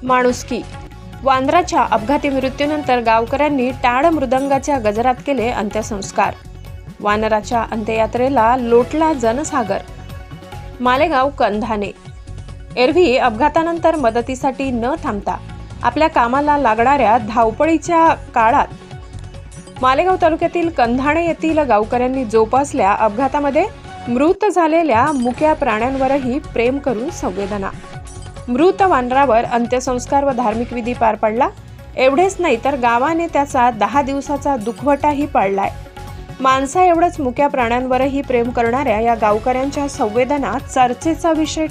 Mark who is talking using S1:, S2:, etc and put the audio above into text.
S1: माणुसकी. वानराच्या अपघाती मृत्यूनंतर गावकऱ्यांनी टाळ मृदंगाच्या गजरात केले अंत्यसंस्कार. वानराच्या अंत्ययात्रेला लोटला जनसागर. मालेगाव कंधाणे. एरवी अपघातानंतर मदतीसाठी न थांबता आपल्या कामाला लागणाऱ्या धावपळीच्या काळात मालेगाव तालुक्यातील कंधाणे येथील गावकऱ्यांनी जोपासल्या अपघातामध्ये मृत झालेल्या मुक्या प्राण्यांवरही प्रेम करून संवेदना. मृत वानरावर अंत्यसंस्कार व धार्मिक विधी पार पडला. एवढेच नाही तर गावाने त्याचा 10 दिवसाचा दुखवटाही पाळलाय. माणसा एवढंच मुक्या प्राण्यांवरही प्रेम करणाऱ्या या गावकऱ्यांच्या संवेदना चर्चेचा विषय